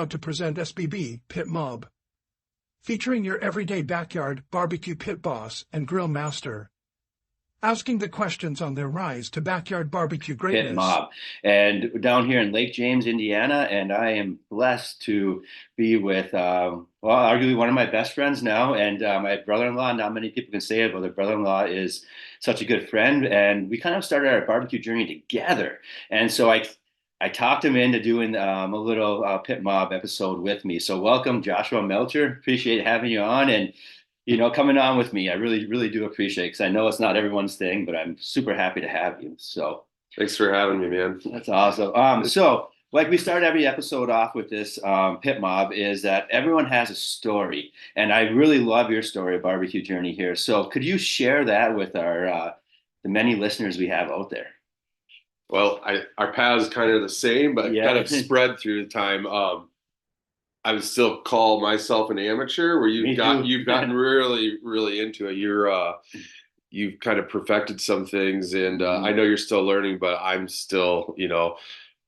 proud to present SBB Pit Mob, featuring your everyday backyard barbecue pit boss and grill master, asking the questions on their rise to backyard barbecue greatness. Pit Mob, and down here in Lake James, Indiana, and I am blessed to be with, arguably one of my best friends now, and my brother-in-law. Not many people can say it, but the brother-in-law is such a good friend, and we kind of started our barbecue journey together. And so I talked him into doing a little Pit Mob episode with me. So welcome, Joshua Melcher. Appreciate having you on, and coming on with me. I really, really do appreciate it because I know it's not everyone's thing, but I'm super happy to have you. So thanks for having me, man. that's awesome. So like we start every episode off with this Pit Mob is that everyone has a story, and I really love your story of barbecue journey here. So could you share that with our the many listeners we have out there? Well, our paths kind of the same, but kind of spread through the time. I would still call myself an amateur, where you've gotten really, really into it. You've kind of perfected some things, and I know you're still learning, but I'm still,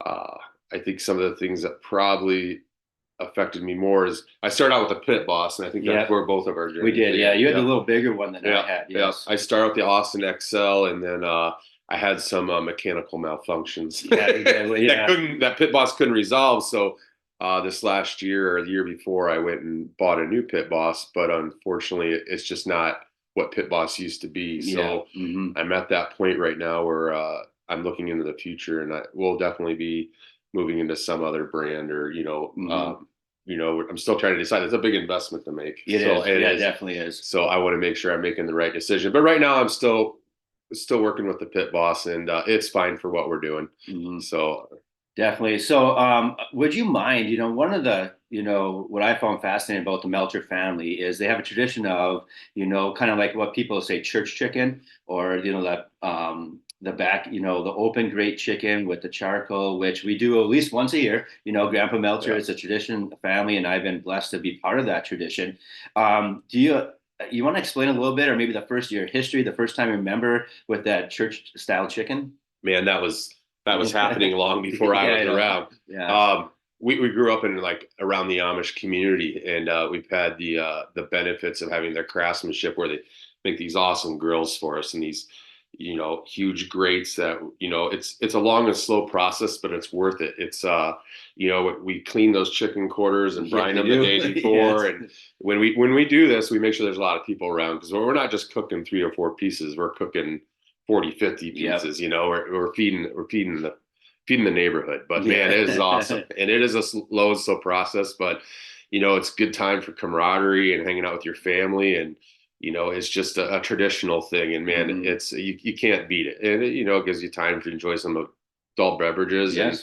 I think some of the things that probably affected me more is I started out with the Pit Boss, and I think that's where both of our journeys. We did, yeah. You had a little bigger one than I had. Yes. I started with the Austin XL, and then I had some mechanical malfunctions that Pit Boss couldn't resolve. So this last year or the year before, I went and bought a new Pit Boss, but unfortunately, it's just not what Pit Boss used to be. So I'm at that point right now where I'm looking into the future, and I will definitely be moving into some other brand, or I'm still trying to decide. It's a big investment to make. It definitely is. So I want to make sure I'm making the right decision. But right now, I'm still working with the Pit Boss, and it's fine for what we're doing. So definitely. So would you mind, one of the, what I found fascinating about the Melcher family is they have a tradition of, kind of like what people say church chicken, or, the back, the open grate chicken with the charcoal, which we do at least once a year. Grandpa Melcher is a tradition family, and I've been blessed to be part of that tradition. Do you want to explain a little bit, or maybe the first year history, the first time you remember with that church style chicken? Man, that was happening long before I was around. Yeah. We grew up in like around the Amish community, and we've had the benefits of having their craftsmanship, where they make these awesome grills for us, and these huge grates that it's a long and slow process, but it's worth it. It's we clean those chicken quarters and brine them the day before. And when we do this, we make sure there's a lot of people around, because we're not just cooking 3 or 4 pieces, we're cooking 40, 50 pieces. We're feeding the neighborhood. But man, it is awesome. And it is a slow and slow process, but it's good time for camaraderie and hanging out with your family, and it's just a traditional thing, and man, it's you can't beat it. And it gives you time to enjoy some adult beverages and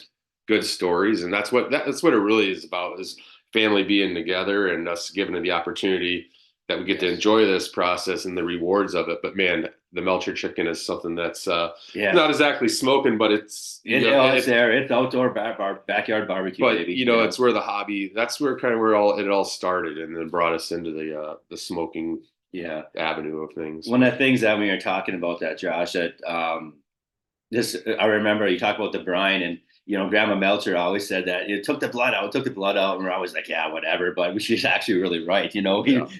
good stories, and that's what it really is about, is family being together and us giving it the opportunity that we get to enjoy this process and the rewards of it. But man, the Melcher chicken is something that's not exactly smoking, but it's there. It's outdoor backyard barbecue. But baby. It's where the hobby. That's where it all started, and then brought us into the smoking avenue of things. One of the things that when you're talking about that, Josh, that I remember you talk about the brine, and Grandma Melcher always said that it took the blood out, and we're always like, yeah, whatever. But she's actually really right.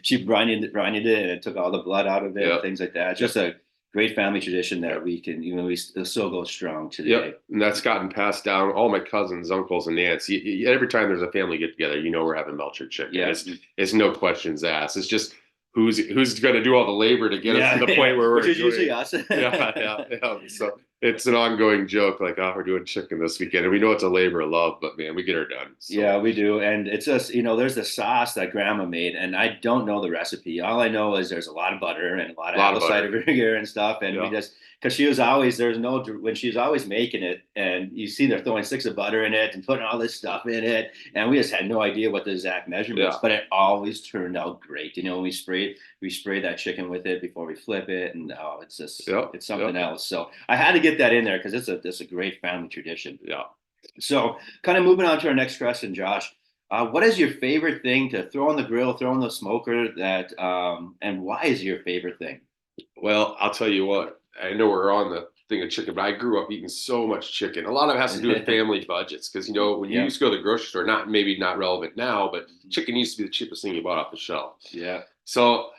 She brined it, and it took all the blood out of it, and things like that. Just a great family tradition that we can, we still go strong today. Yep, and that's gotten passed down. All my cousins, uncles, and aunts. Every time there's a family get together, we're having Melcher chicken. Yeah. It's no questions asked. It's just who's going to do all the labor to get us to the point where we're which is usually us. So it's an ongoing joke, like, oh, we're doing chicken this weekend, and we know it's a labor of love, but man, we get her done. So. Yeah, we do. And it's just, there's the sauce that Grandma made, and I don't know the recipe. All I know is there's a lot of butter and a lot of apple cider vinegar and stuff, and we just, because she was always, when she was always making it, and you see they're throwing sticks of butter in it and putting all this stuff in it, and we just had no idea what the exact measurements, but it always turned out great. We spray that chicken with it before we flip it, and it's just it's something else. So I had to get that in there because it's a great family tradition. Yeah. So kind of moving on to our next question, Josh. What is your favorite thing to throw on the grill, throw on the smoker, and why is it your favorite thing? Well, I'll tell you what. I know we're on thing of chicken, but I grew up eating so much chicken. A lot of it has to do with family budgets because, you know, when you used to go to the grocery store, maybe not relevant now, but chicken used to be the cheapest thing you bought off the shelf. Yeah. So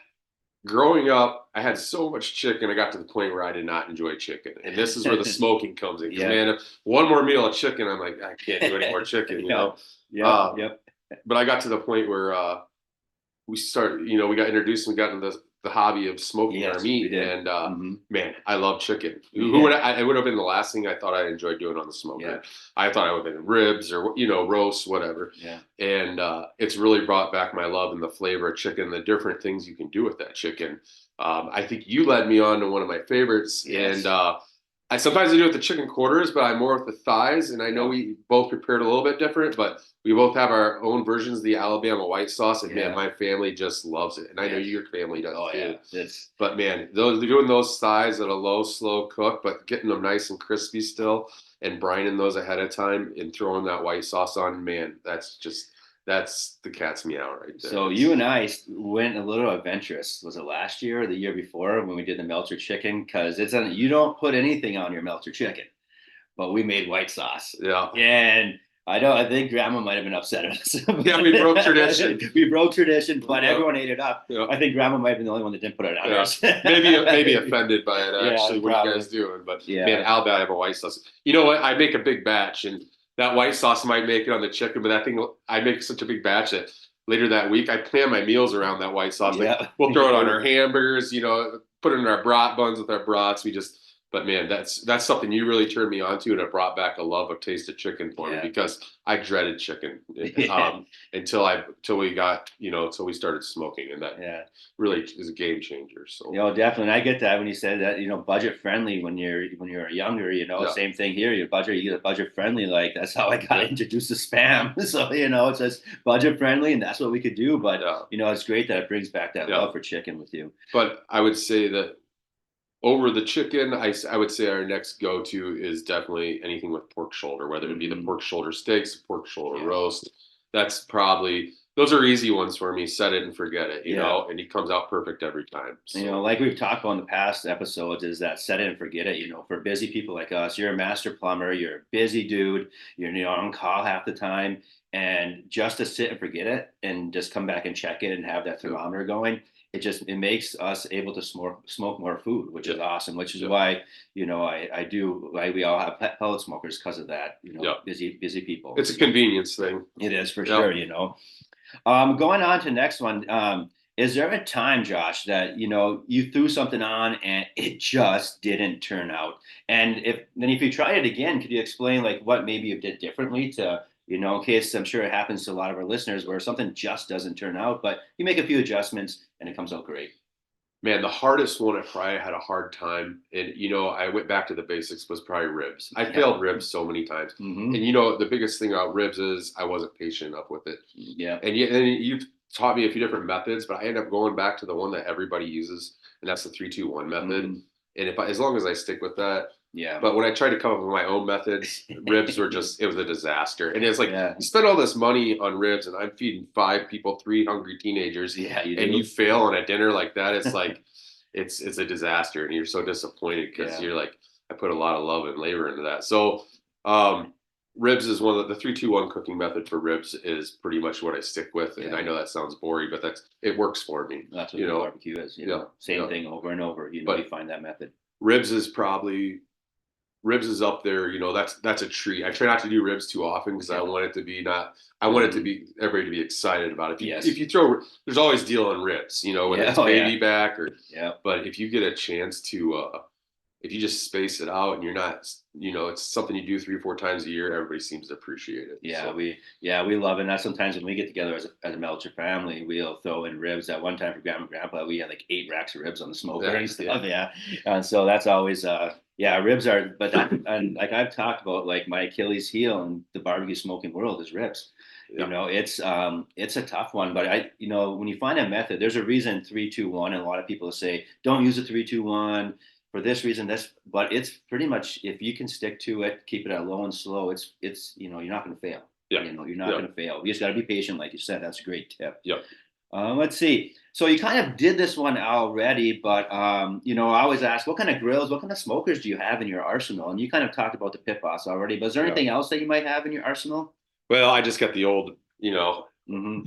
growing up, I had so much chicken, I got to the point where I did not enjoy chicken. And this is where the smoking comes in. Because, man, if one more meal of chicken, I'm like, I can't do any more chicken, you know? But I got to the point where we started, you know, we got introduced and we got into the hobby of smoking our meat. And man, I love chicken. It would have been the last thing I thought I enjoyed doing on the smoker. I thought I would have been ribs or, you know, roasts, whatever. And it's really brought back my love and the flavor of chicken, the different things you can do with that chicken. I think you led me on to one of my favorites. And I sometimes do it with the chicken quarters, but I'm more with the thighs. And I know we both prepared a little bit different, but we both have our own versions of the Alabama white sauce. And man, my family just loves it. And I know your family does too. But man, doing those thighs at a low, slow cook, but getting them nice and crispy still and brining those ahead of time and throwing that white sauce on, man, that's the cat's meow right there. So you and I went a little adventurous. Was it last year or the year before when we did the Melcher chicken? Because you don't put anything on your Melcher chicken, but we made white sauce. Yeah. And I think Grandma might have been upset at us. Yeah, we broke tradition. We broke tradition, but everyone ate it up. I think Grandma might have been the only one that didn't put it on ours. maybe offended by it, actually, what you guys doing. But man, Alabama white sauce. You know what? I make a big batch, and that white sauce might make it on the chicken, but that thing, I make such a big batch that later that week, I plan my meals around that white sauce. Like, we'll throw it on our hamburgers, you know, put it in our brat buns with our brats. But man, that's something you really turned me on to, and it brought back a love of taste of chicken for me because I dreaded chicken until we started smoking, and that really is a game changer. So definitely, and I get that when you said that, budget friendly when you're younger, same thing here. You get budget friendly, like that's how I got introduced to Spam. So it's just budget friendly, and that's what we could do. But it's great that it brings back that love for chicken with you. But I would say that over the chicken, I would say our next go-to is definitely anything with pork shoulder, whether it be the pork shoulder steaks, pork shoulder roast. That's probably, those are easy ones for me. Set it and forget it, you know, and it comes out perfect every time. So. Like we've talked about in the past episodes, is that set it and forget it. For busy people like us, you're a master plumber, you're a busy dude, you're on call half the time, and just to sit and forget it and just come back and check it and have that thermometer going. It makes us able to smoke more food, which is awesome, which is why, I do, like we all have pellet smokers because of that, busy people. It's a convenience thing. It is for sure, Going on to next one, is there a time, Josh, that, you threw something on and it just didn't turn out? And if you try it again, could you explain like what maybe you did differently to, in case I'm sure it happens to a lot of our listeners where something just doesn't turn out, but you make a few adjustments and it comes out great. Man, the hardest one I probably had a hard time. And, I went back to the basics was probably ribs. I failed ribs so many times. And, the biggest thing about ribs is I wasn't patient enough with it. And you've taught me a few different methods, but I end up going back to the one that everybody uses. And that's the 3-2-1 method. And as long as I stick with that. But when I tried to come up with my own methods, ribs were it was a disaster. And it's like, you spend all this money on ribs and I'm feeding 5 people, 3 hungry teenagers. You fail on a dinner like that. It's like, it's a disaster. And you're so disappointed because you're like, I put a lot of love and labor into that. So ribs is one of the 3-2-1 cooking method for ribs is pretty much what I stick with. And I know that sounds boring, but it works for me. That's what barbecue is. Same thing over and over. You find that method. Ribs is up there, that's a treat. I try not to do ribs too often because I want it to be everybody to be excited about it. If you throw, there's always deal on ribs, whether it's baby back or, but if you get a chance to, if you just space it out and you're not, it's something you do 3 or 4 times a year, everybody seems to appreciate it. We love it. And that's sometimes when we get together as a Melcher family, we'll throw in ribs. At one time for Grandma and Grandpa, we had like 8 racks of ribs on the smoker and stuff. And so that's always, ribs are, and like I've talked about, like my Achilles heel in the barbecue smoking world is ribs. It's a tough one, but when you find a method, there's a reason 3-2-1, and a lot of people say don't use a 3-2-1 for this reason, but it's pretty much, if you can stick to it, keep it at low and slow, it's you're not going to fail. You're not going to fail. You just got to be patient, like you said. That's a great tip. Let's see. So you kind of did this one already, but I always ask, what kind of grills, what kind of smokers do you have in your arsenal? And you kind of talked about the Pit Boss already, but is there Yeah. anything else that you might have in your arsenal? Well, I just got the old, Hmm.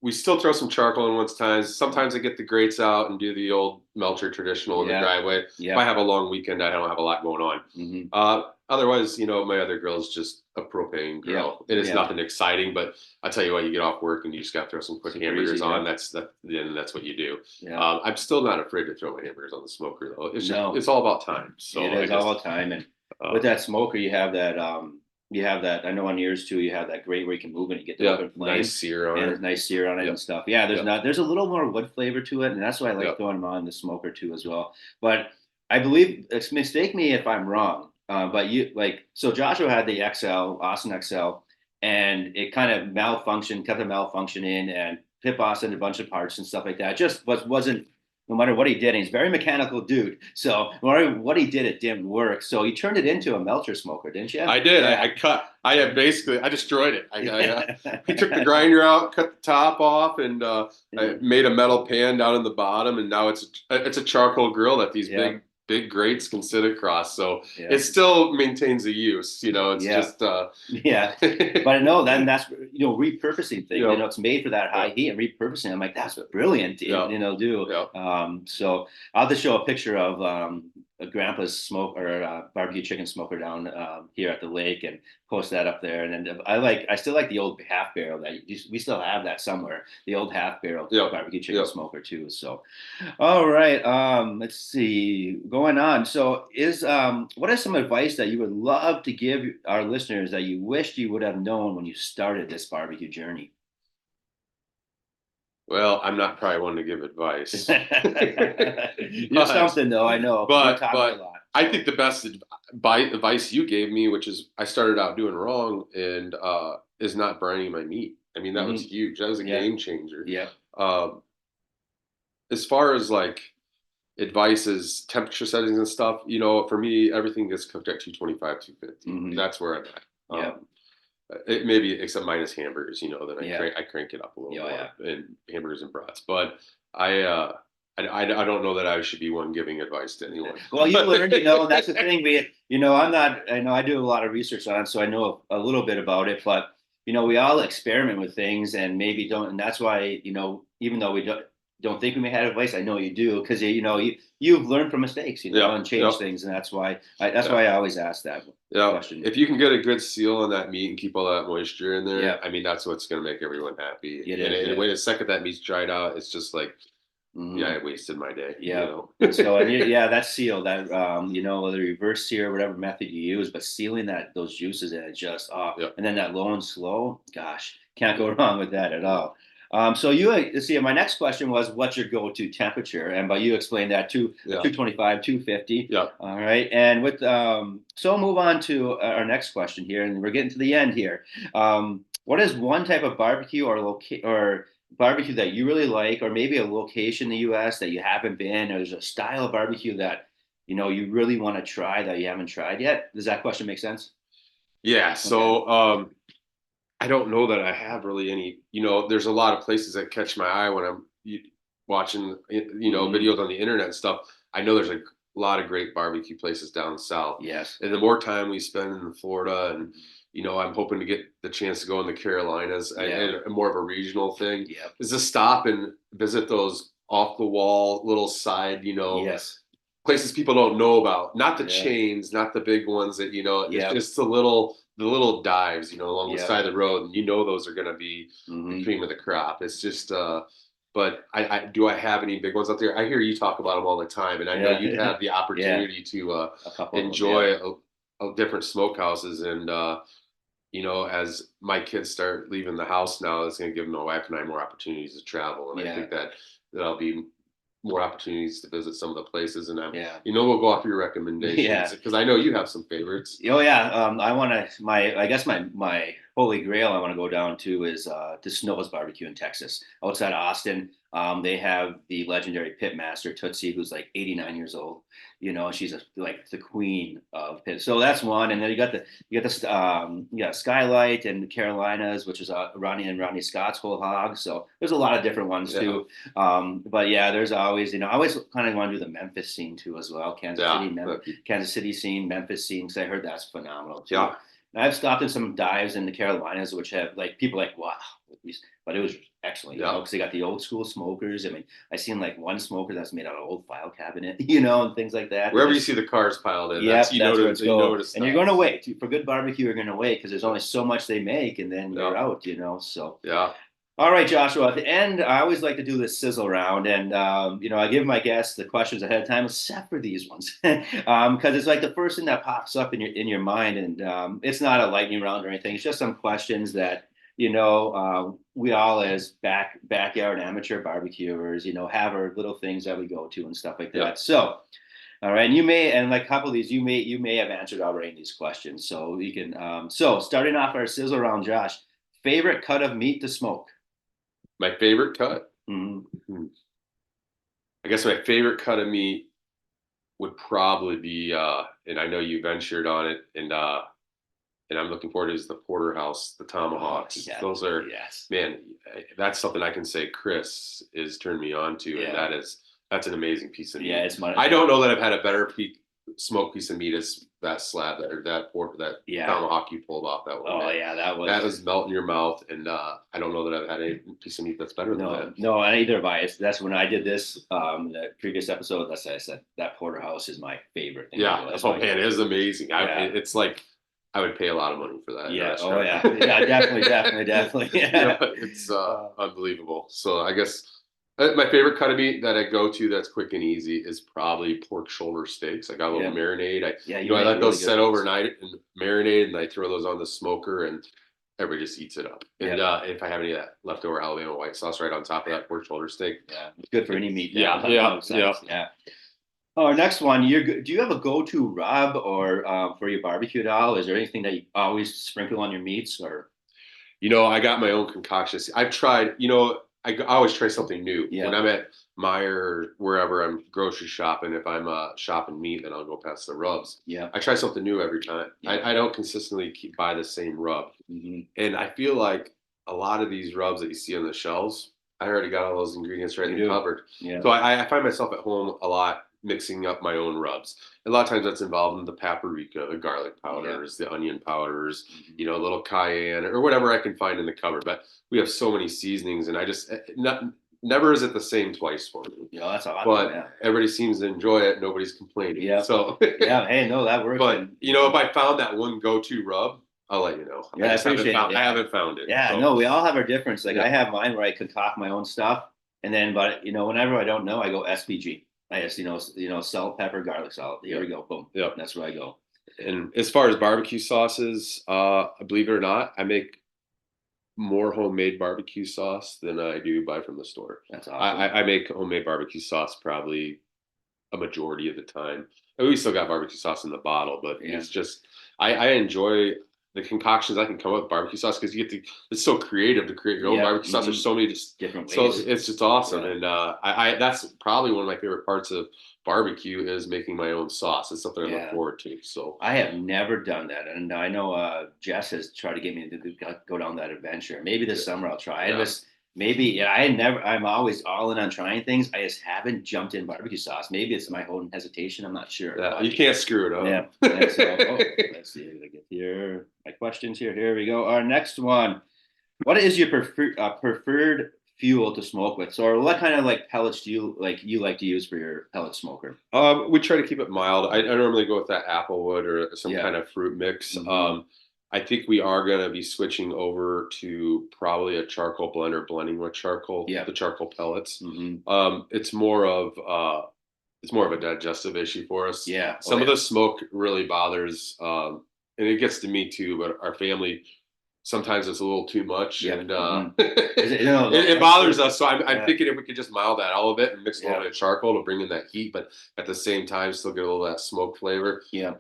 we still throw some charcoal in once times. Sometimes I get the grates out and do the old Melcher traditional in the Yeah. driveway. If I Yeah. have a long weekend, I don't have a lot going on. Hmm. Otherwise, my other grill is just a propane Yeah. grill, and it's Yeah. nothing exciting. But I tell you what, you get off work and you just got to throw some quick Super hamburgers easy. on. Yeah. Then that's what you do. Yeah. I'm still not afraid to throw my hamburgers on the smoker though. No, It's all about time. it So I is all just the time. And with um, that smoker, you have that, I know on yours too, you have that grate where you can move and you get the yeah, open flame nice sear on and it. it's nice sear on it and Yep, stuff. Yeah, yep, there's a little more wood flavor to it, and that's why I like yep. throwing them on the smoker too as well. But I believe, mistake me if I'm wrong, but so Joshua had the XL, Austin XL, and it kind of malfunctioned, kept a malfunction in, and Pip Austin a bunch of parts and stuff like that. It just wasn't, no matter what he did, and he's a very mechanical dude. So no matter what he did, it didn't work. So you turned it into a Melcher smoker, didn't you? I did. Yeah. I destroyed it. We took the grinder out, cut the top off, and I made a metal pan down in the bottom, and now it's a charcoal grill that these Yeah. big grates can sit across. So Yeah. it still maintains the use. It's Yeah. just Yeah. But no, then that's repurposing thing. Yep. It's made for that high Yep. heat and repurposing. I'm like, that's brilliant. Yep. Do. Yep. So I'll have to show a picture of a grandpa's smoke or barbecue chicken smoker down here at the lake and post that up there. And then I still like the old half barrel we still have that somewhere. The old half barrel Yep. barbecue chicken Yep. smoker too. So, all right. Let's see. Going on. So, what is some advice that you would love to give our listeners that you wished you would have known when you started this barbecue journey? Well, I'm not probably one to give advice. You're something though, I know. You taught me a lot. I think the best advice you gave me, which is I started out doing wrong, and is not brining my meat. I mean, that was huge. That was a game changer. Yeah. Um, as far as like advice is temperature settings and stuff, for me, everything gets cooked at 225, 250. That's where I'm at. Yeah. It maybe except minus hamburgers, then I crank it up a little more, Yeah. and hamburgers and brats. But I don't know that I should be one giving advice to anyone. Well, you learned, and that's the thing. I'm not. I know I do a lot of research on it, so I know a little bit about it. But we all experiment with things, and maybe don't. And that's why, even though we don't think we may have advice, I know you do, because you've learned from mistakes, and changed things, and that's why I always ask that question. If you can get a good seal on that meat and keep all that moisture in there, I mean, that's what's going to make everyone happy. And when the second that meat's dried out, it's just like, I wasted my day. Yeah. That seal, that whether reverse sear, whatever method you use, but sealing those juices in it just and then that low and slow, gosh, can't go wrong with that at all. So my next question was, what's your go-to temperature? And by you explained that 225, 250. Yeah. All right. And so we'll move on to our next question here, and we're getting to the end here. What is one type of barbecue or barbecue that you really like, or maybe a location in the U.S. that you haven't been, or there's a style of barbecue that you really want to try that you haven't tried yet? Does that question make sense? Yeah. So I don't know that I have really any. There's a lot of places that catch my eye when I'm watching videos on the internet and stuff. I know there's a lot of great barbecue places down south. Yes. And the more time we spend in Florida, and I'm hoping to get the chance to go in the Carolinas, and more of a regional thing, is to stop and visit those off the wall little side, places people don't know about. Not the chains, not the big ones that it's just the little dives, along the side of the road, and those are going to be the cream of the crop. It's just but do I have any big ones out there? I hear you talk about them all the time, and I know you've had the opportunity to enjoy different smokehouses, and as my kids start leaving the house now, it's going to give my wife and I more opportunities to travel, and I think that'll be more opportunities to visit some of the places, and we'll go off your recommendations, because I know you have some favorites. I want to, I guess my holy grail I want to go down to is to Snow's Barbecue in Texas, outside of Austin. They have the legendary pit master Tootsie, who's like 89 years old. She's like the queen of pit. So that's one. And then you got Skylight and the Carolinas, which is Ronnie Scott's whole hog. So there's a lot of different ones too. But yeah, there's always, I always kind of want to do the Memphis scene too as well. Kansas City scene, Memphis scene, because I heard that's phenomenal too. Yeah. And I've stopped in some dives in the Carolinas, which have like people like, wow, but it was excellent, because they got the old school smokers. I mean, I seen like one smoker that's made out of old file cabinet, and things like that. Wherever you see the cars piled in, that's where it's going. And you're going to wait for good barbecue. You're going to wait because there's only so much they make, and then you're out, So yeah. All right, Joshua. At the end, I always like to do this sizzle round, and I give my guests the questions ahead of time, except for these ones, because it's like the first thing that pops up in your mind, and it's not a lightning round or anything. It's just some questions that we all as backyard amateur barbecuers, have our little things that we go to and stuff like that. Yeah. So, all right, and like a couple of these, you may have answered already in these questions, so you can. So starting off our sizzle round, Josh, favorite cut of meat to smoke. My favorite cut? Mm-hmm. I guess my favorite cut of meat would probably be, and I know you ventured on it, and I'm looking forward to is the porterhouse, the tomahawks. Those are, man, that's something I can say Chris is turned me on to, and that's an amazing piece of meat. Yeah, it's I don't know that I've had a better smoked piece of meat as that slab that tomahawk you pulled off that one. Oh man. yeah, that was melt in your mouth, and I don't know that I've had a piece of meat that's better than that. No, neither have I. That's when I did this the previous episode. That's I said that porterhouse is my favorite thing. Yeah, it is amazing. It's like I would pay a lot of money for that. Yeah, definitely. Yeah. It's unbelievable. So I guess my favorite cut of meat that I go to that's quick and easy is probably pork shoulder steaks. I got a little marinade. I let those set overnight and marinate, and I throw those on the smoker, and everybody just eats it up. And if I have any of that leftover Alabama white sauce right on top of that pork shoulder steak, it's good for any meat. Yeah. Our next one, do you have a go-to rub or for your barbecue at all? Is there anything that you always sprinkle on your meats, or? I got my own concoction. I've tried. I always try something new. When I'm at Meijer or wherever I'm grocery shopping, if I'm shopping meat, then I'll go past the rubs. Yeah. I try something new every time. I don't consistently buy the same rub. Mm-hmm. And I feel like a lot of these rubs that you see on the shelves, I already got all those ingredients right and covered. Yeah. So I find myself at home a lot mixing up my own rubs. A lot of times that's involved in the paprika, the garlic powders, the onion powders, a little cayenne or whatever I can find in the cupboard. But we have so many seasonings, and I just never is it the same twice for me. That's awesome. But everybody seems to enjoy it. Nobody's complaining. Yeah. So hey, no, that works. But if I found that one go-to rub, I'll let you know. Yeah, I appreciate it. I haven't found it. Yeah, no, we all have our difference. Like I have mine where I concoct my own stuff, and then whenever I don't know, I go SPG. I just salt, pepper, garlic salt. Here we go, boom. Yeah, that's where I go. And as far as barbecue sauces, believe it or not, I make more homemade barbecue sauce than I do buy from the store. That's awesome. I make homemade barbecue sauce probably a majority of the time. We still got barbecue sauce in the bottle, but it's just I enjoy the concoctions I can come up with barbecue sauce because it's so creative to create your own barbecue sauce. There's so many just different ways. So it's just awesome. And I that's probably one of my favorite parts of barbecue is making my own sauce. It's something I look forward to. So I have never done that. And I know Jess has tried to get me to go down that adventure. Maybe this summer I'll try. I'm always all in on trying things. I just haven't jumped in barbecue sauce. Maybe it's my own hesitation. I'm not sure. You can't screw it up. Yeah. So, let's see. I get here. My questions here. Here we go. Our next one. What is your preferred fuel to smoke with? So, what kind of like pellets do you like to use for your pellet smoker? We try to keep it mild. I normally go with that applewood or some kind of fruit mix. Mm-hmm. I think we are going to be switching over to probably a charcoal blender, blending with charcoal, the charcoal pellets. Mm-hmm. It's more of a digestive issue for us. Yeah. Some of the smoke really bothers, and it gets to me too, but our family, sometimes it's a little too much, and it bothers us. So I'm thinking if we could just mild that all of it and mix a little bit of charcoal to bring in that heat, but at the same time still get a little of that smoke flavor. Yeah.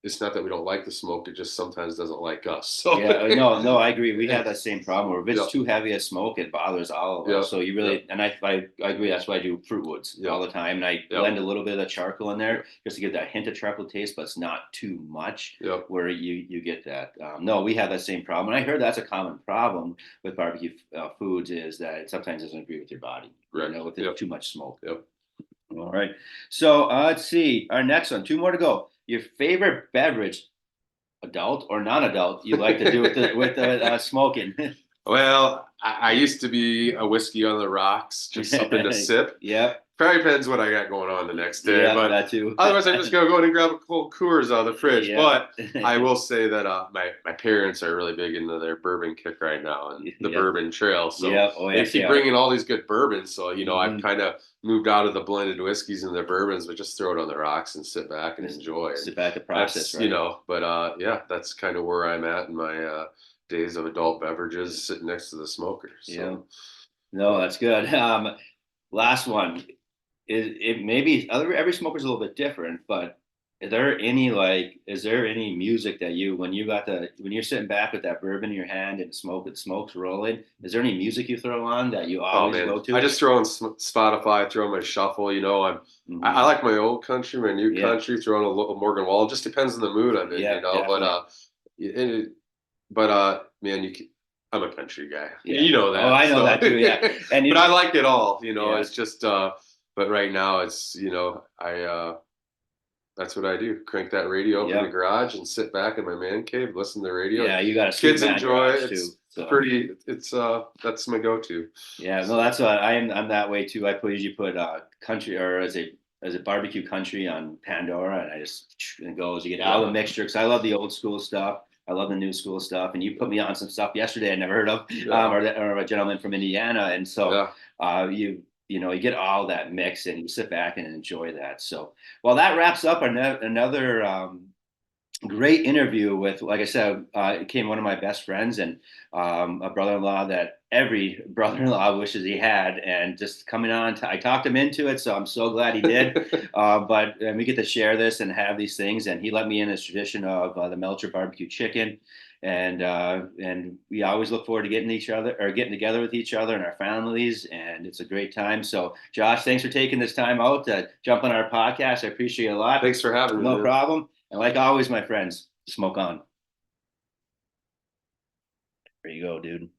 it's not that we don't like the smoke; it just sometimes doesn't like us. So Yeah, no, I agree. We have that same problem where if it's Yep. too heavy a smoke, it bothers all of Yep. us. So you really, Yep. and I agree. That's why I do fruit woods Yep. all the time, and I Yep. blend a little bit of the charcoal in there Yep. just to get that hint of charcoal taste, but it's not too much Yep. where you get that. No, we have that same problem, and I heard that's a common problem with barbecue foods is that it sometimes doesn't agree with your body. Right. You know, with Yep. too much smoke. Yep. All right. So let's see. Our next one, two more to go. Your favorite beverage, adult or non-adult, you like to do with the smoking? Well, I used to be a whiskey on the rocks, just something to sip. Yep. Probably depends what I got going on the next day, Yeah, but that too. otherwise I just go in and grab a cold Coors out of the fridge. Yeah. But I will say that my parents are really big into their bourbon kick right now and the Yep. bourbon trail. So Yep. Oh, they yes, keep they are. bringing all these good bourbons. So I've Mhm. kind of moved out of the blended whiskeys and the bourbons, but just throw it on the rocks and sit back and enjoy. Sit back and process, That's right? but yeah, that's kind of where I'm at in my days of adult beverages, sitting next to the smoker. So. Yeah. No, that's good. Last one. It maybe every smoker's a little bit different, but is there any music that when you're sitting back with that bourbon in your hand and smoke's rolling, is there any music you throw on that you Oh always man, go to? I just throw on Spotify, throw my shuffle. I like my old country, my new country, throw on a little Morgan Wall. It just depends on the mood I'm in, Definitely. Man, I'm a country guy. Yeah. You know that. Oh, I know that too. Yeah, and but I like it all. Yeah. It's just. But right now, it's I. That's what I do. Crank that radio up in the garage and sit back in my man cave, listen to the radio. Yeah, you got a kids enjoy it. too. So. Pretty. It's that's my go-to. Yeah, no, that's what I'm that way too. I usually put country or as a barbecue country on Pandora, and I just it goes. You get all the mixture because I love the old school stuff. I love the new school stuff, and you put me on some stuff yesterday I never heard of, or a gentleman from Indiana, and so you get all that mix and you sit back and enjoy that. So, well, that wraps up another great interview with, like I said, it came one of my best friends and a brother-in-law that every brother-in-law wishes he had, and just coming on, I talked him into it, so I'm so glad he did. But we get to share this and have these things, and he let me in his tradition of the Melcher barbecue chicken. And we always look forward to getting together with each other and our families, and it's a great time. So, Josh, thanks for taking this time out to jump on our podcast. I appreciate it a lot. Thanks for having me. No problem. And like always, my friends, smoke on. There you go, dude.